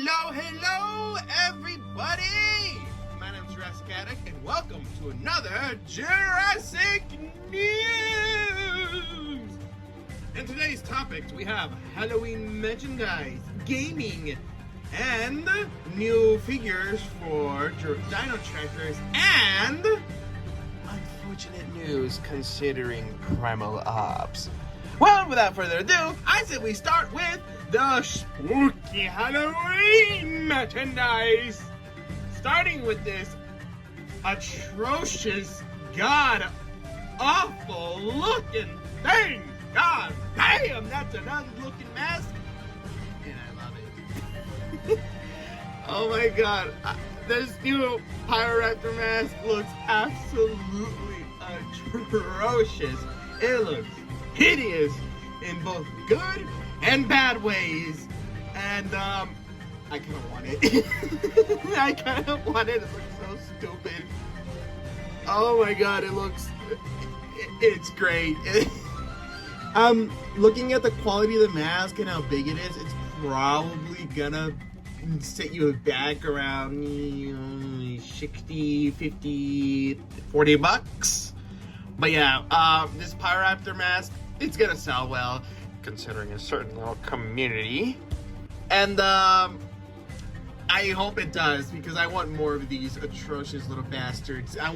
Hello, everybody! My name is Jurassic and welcome to another Jurassic News! In today's topics, we have Halloween merchandise, gaming, and new figures for dino trackers, and unfortunate news considering Primal Ops. Well, without further ado, I said we start with the spooky Halloween merchandise. Starting with this atrocious, god-awful looking thing. God damn, that's an ugly looking mask. And I love it. Oh my god. This new Raptor mask looks absolutely atrocious. It looks hideous in both good and bad ways, and I kind of want it. I kind of want it. It looks so stupid. Oh my god, it's great. Looking at the quality of the mask and how big it is, it's probably gonna set you back around 60, 50, 40 bucks. But yeah, this Raptor mask, it's gonna sell well, considering a certain little community. And I hope it does, because I want more of these atrocious little bastards. I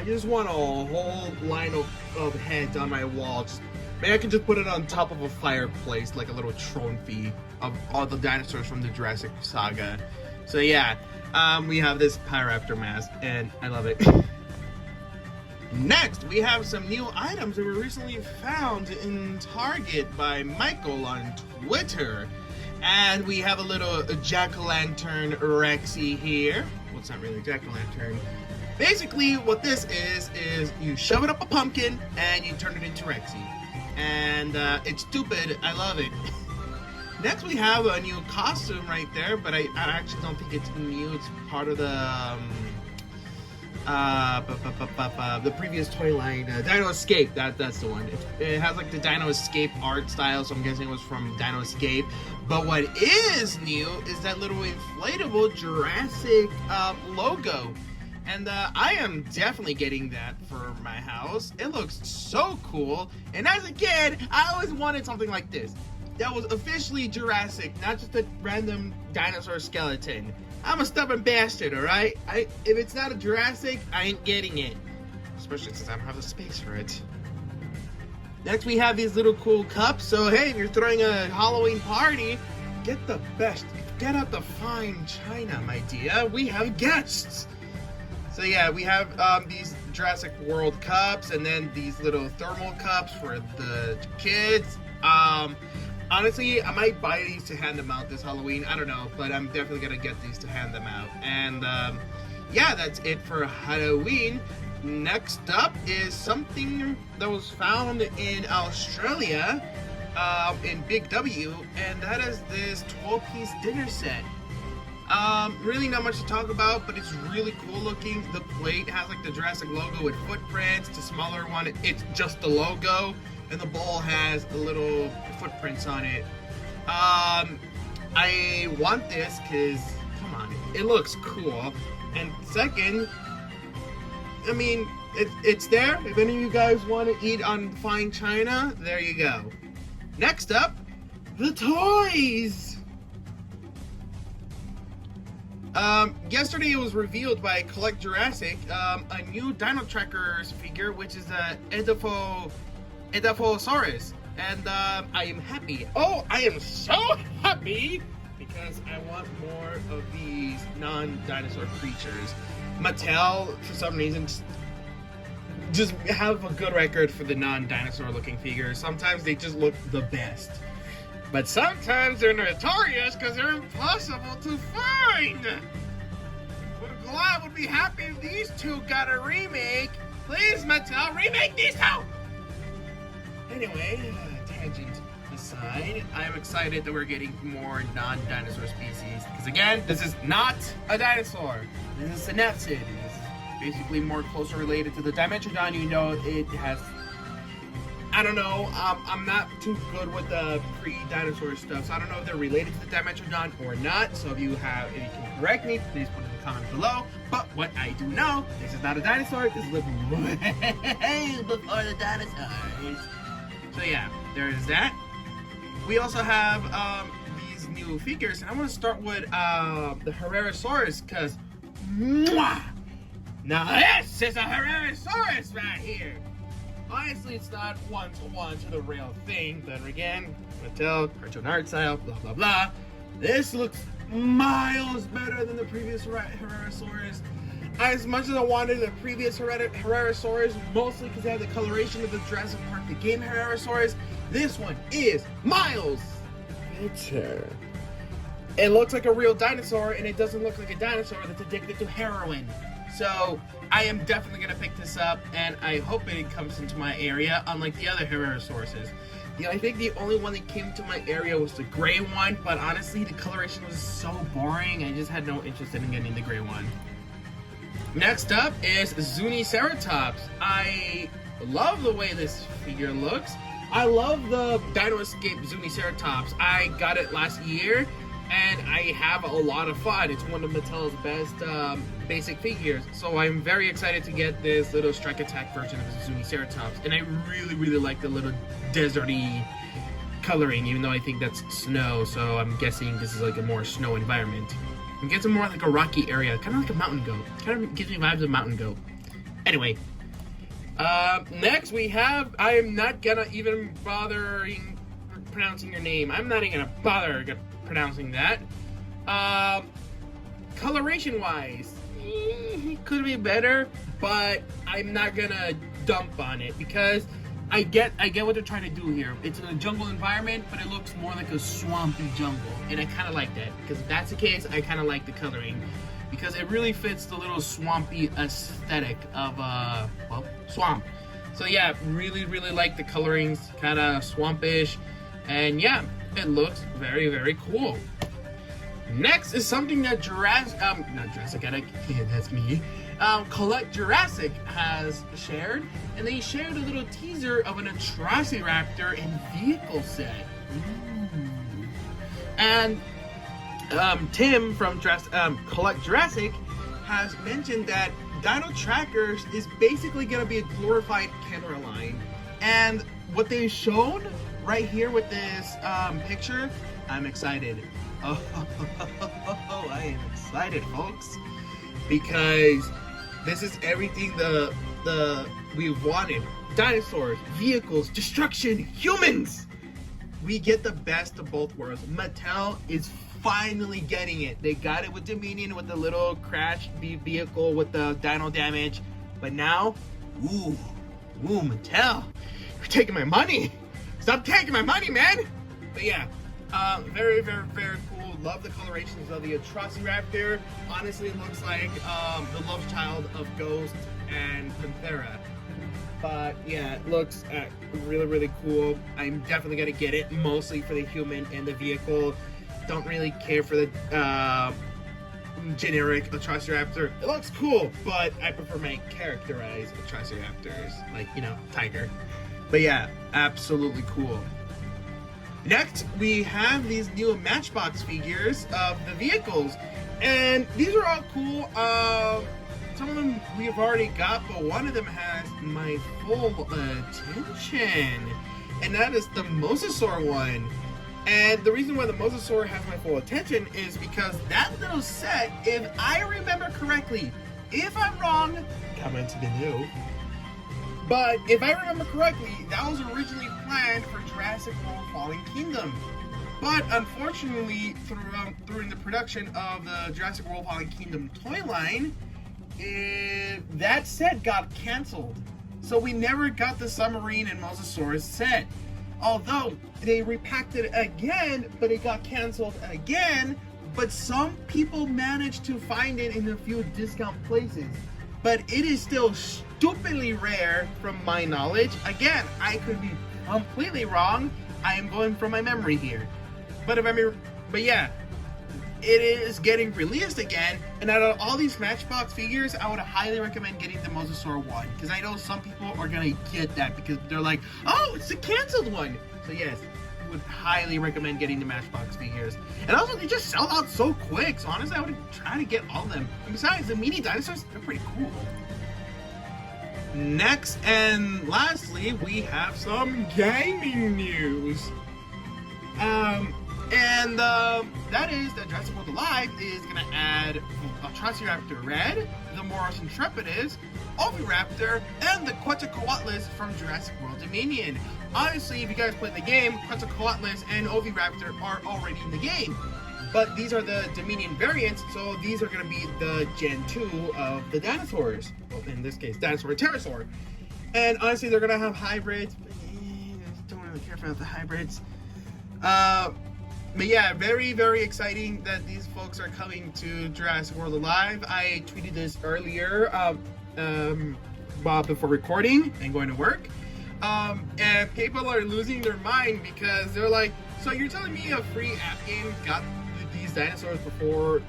just want a whole line of heads on my wall. Maybe I can just put it on top of a fireplace, like a little trophy of all the dinosaurs from the Jurassic saga. So yeah, we have this Raptor mask, and I love it. Next, we have some new items that were recently found in Target by Michael on Twitter. And we have a little jack-o'-lantern Rexy here. Well, it's not really a jack-o'-lantern. Basically, what this is you shove it up a pumpkin and you turn it into Rexy. And it's stupid. I love it. Next, we have a new costume right there, but I actually don't think it's new. It's part of the previous toy line, Dino Escape. That's the one. It has like the Dino Escape art style, so I'm guessing it was from Dino Escape. But what is new is that little inflatable Jurassic logo, and I am definitely getting that for my house. It looks so cool, and as a kid, I always wanted something like this. That was officially Jurassic, not just a random dinosaur skeleton. I'm a stubborn bastard, alright? If it's not a Jurassic, I ain't getting it. Especially since I don't have the space for it. Next, we have these little cool cups. So, hey, if you're throwing a Halloween party, get the best. Get out the fine china, my dear. We have guests. So, yeah, we have these Jurassic World cups, and then these little thermal cups for the kids. Honestly, I might buy these to hand them out this Halloween. I don't know, but I'm definitely going to get these to hand them out. And, yeah, that's it for Halloween. Next up is something that was found in Australia, in Big W, and that is this 12-piece dinner set. Really not much to talk about, but it's really cool looking. The plate has, like, the Jurassic logo with footprints. The smaller one, it's just the logo. And the bowl has a little footprints on it. I want this because, come on, it looks cool. And second, I mean, it's there. If any of you guys want to eat on fine china, there you go. Next up, the toys. Yesterday it was revealed by Collect Jurassic, a new Dino Trackers figure, which is a Edaphosaurus, and I am happy. Oh, I am so happy because I want more of these non-dinosaur creatures. Mattel, for some reason, just have a good record for the non-dinosaur looking figures. Sometimes they just look the best, but sometimes they're notorious because they're impossible to find. I would be happy if these two got a remake. Please, Mattel, remake these two! Anyway, tangent aside, I'm excited that we're getting more non-dinosaur species. Because again, this is not a dinosaur. This is a synapsid. It is basically more closely related to the Dimetrodon. You know, it has I don't know. I'm not too good with the pre-dinosaur stuff, so I don't know if they're related to the Dimetrodon or not. So if you can correct me, please put it in the comments below. But what I do know, this is not a dinosaur. This lived way before the dinosaurs. So yeah, there is that. We also have these new figures, and I want to start with the Herrerasaurus, because now this is a Herrerasaurus right here. Honestly, it's not one-to-one to the real thing, but again, Mattel, cartoon art style, blah blah blah. This looks miles better than the previous Herrerasaurus. As much as I wanted the previous Herrerasaurus, mostly because they have the coloration of the Jurassic Park the game Herrerasaurus, this one is miles better. It looks like a real dinosaur, and it doesn't look like a dinosaur that's addicted to heroin. So I am definitely going to pick this up, and I hope it comes into my area, unlike the other Herrerasauruses. I think the only one that came to my area was the gray one, but honestly, the coloration was so boring, I just had no interest in getting the gray one. Next up is Zuniceratops. I love the way this figure looks. I love the Dino Escape Zuniceratops. I got it last year, and I have a lot of fun. It's one of Mattel's best basic figures, so I'm very excited to get this little Strike Attack version of the Zuniceratops. And I really like the little deserty coloring, even though I think that's snow, so I'm guessing this is like a more snow environment. It gets more like a rocky area, kind of like a mountain goat. Kind of gives me vibes of mountain goat. Anyway, next we have, I am not gonna even bother pronouncing your name. I'm not even gonna bother pronouncing that. Coloration wise, it could be better, but I'm not gonna dump on it because I get what they're trying to do here. It's in a jungle environment, but it looks more like a swampy jungle, and I kind of like that, because if that's the case, I kind of like the coloring, because it really fits the little swampy aesthetic of well, swamp. So yeah, really like the colorings, kind of swampish, and yeah, it looks very cool. Next is something that that's me. Collect Jurassic has shared, and they shared a little teaser of an Atrocity Raptor and vehicle set. Ooh. And Tim from Collect Jurassic has mentioned that Dino Trackers is basically going to be a glorified camera line, and what they've shown right here with this picture, I'm excited. Oh, I am excited, folks, because this is everything we've wanted. Dinosaurs, vehicles, destruction, humans. We get the best of both worlds. Mattel is finally getting it. They got it with Dominion, with the little crashed vehicle with the dino damage, but now, ooh, Mattel, you're taking my money. Stop taking my money, man. But yeah, very cool. Love the colorations of the Atrocity Raptor. Honestly, it looks like the love child of Ghost and Panthera. But yeah, it looks really cool. I'm definitely gonna get it, mostly for the human and the vehicle. Don't really care for the generic Atrocity Raptor. It looks cool, but I prefer my characterized Atrocity Raptors, like, you know, Tiger. But yeah, absolutely cool. Next, we have these new Matchbox figures of the vehicles, and these are all cool. Some of them we've already got, but one of them has my full attention, and that is the Mosasaur one. And the reason why the Mosasaur has my full attention is because that little set, if I remember correctly, if I'm wrong, comment below. But if I remember correctly, that was originally planned for Jurassic World Fallen Kingdom. But unfortunately, during the production of the Jurassic World Fallen Kingdom toy line, that set got canceled. So we never got the Submarine and Mosasaurus set. Although they repacked it again, but it got canceled again. But some people managed to find it in a few discount places. But it is still stupidly rare from my knowledge. Again, I could be completely wrong. I am going from my memory here. But yeah, it is getting released again, and out of all these Matchbox figures, I would highly recommend getting the Mosasaur one, because I know some people are gonna get that because they're like, oh, it's the canceled one. So yes, I would highly recommend getting the Matchbox figures. And also, they just sell out so quick, so honestly, I would try to get all of them. And besides, the mini dinosaurs, they're pretty cool. Next and lastly, we have some gaming news. That is that Jurassic World Alive is going to add Atrocity Raptor Red, the Moros Intrepidus, Oviraptor, and the Quetzalcoatlus from Jurassic World Dominion. Obviously, if you guys played the game, Quetzalcoatlus and Oviraptor are already in the game. But these are the Dominion variants, so these are going to be the Gen 2 of the dinosaurs. Well, in this case, Dinosaur and Pterosaur. And honestly, they're going to have hybrids. But I don't really care about the hybrids. But yeah, very, very exciting that these folks are coming to Jurassic World Alive. I tweeted this earlier before recording and going to work. And people are losing their mind because they're like, so you're telling me a free app game got these dinosaurs before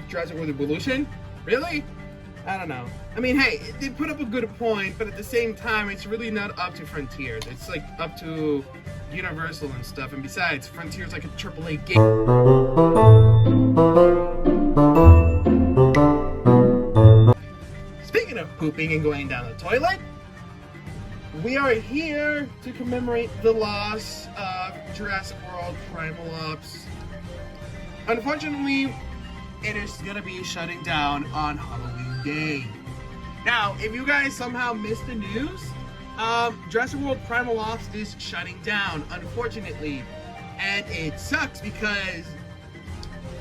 Jurassic World Evolution? Really? I don't know. I mean, hey, they put up a good point, but at the same time, it's really not up to Frontiers. It's like up to Universal and stuff. And besides, Frontier's like a AAA game. Speaking of pooping and going down the toilet, we are here to commemorate the loss of Jurassic World Primal Ops. Unfortunately, it is going to be shutting down on Halloween Day. Now, if you guys somehow missed the news, Jurassic World Primal Ops is shutting down, unfortunately. And it sucks because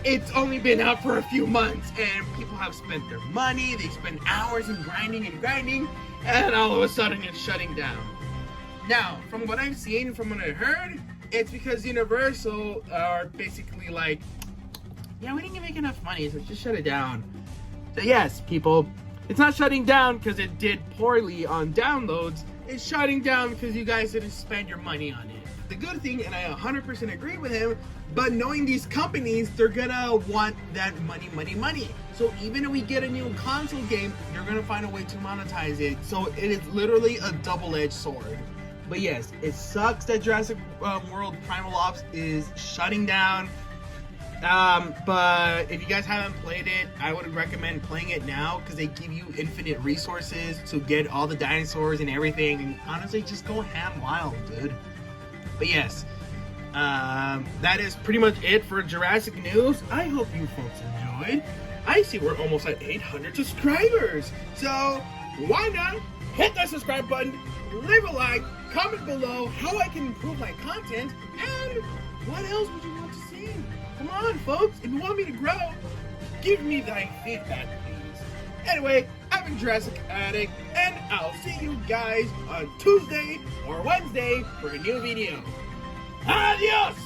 it's only been out for a few months and people have spent their money, they spend hours in grinding, and all of a sudden it's shutting down. Now, from what I've seen, from what I heard, it's because Universal are basically like, yeah, we didn't make enough money, so just shut it down. So yes, people, it's not shutting down because it did poorly on downloads. It's shutting down because you guys didn't spend your money on it. The good thing, and I 100% agree with him, but knowing these companies, they're gonna want that money. So even if we get a new console game, they're gonna find a way to monetize it. So it is literally a double-edged sword. But yes, it sucks that Jurassic World Primal Ops is shutting down. But if you guys haven't played it, I would recommend playing it now because they give you infinite resources to get all the dinosaurs and everything. And honestly, just go ham wild, dude. But yes, that is pretty much it for Jurassic news. I hope you folks enjoyed. I see we're almost at 800 subscribers. So why not hit that subscribe button, leave a like, comment below how I can improve my content, and what else would you want to see? Come on, folks. If you want me to grow, give me thy feedback, please. Anyway, I've been Jurassic Addict, and I'll see you guys on Tuesday or Wednesday for a new video. Adios!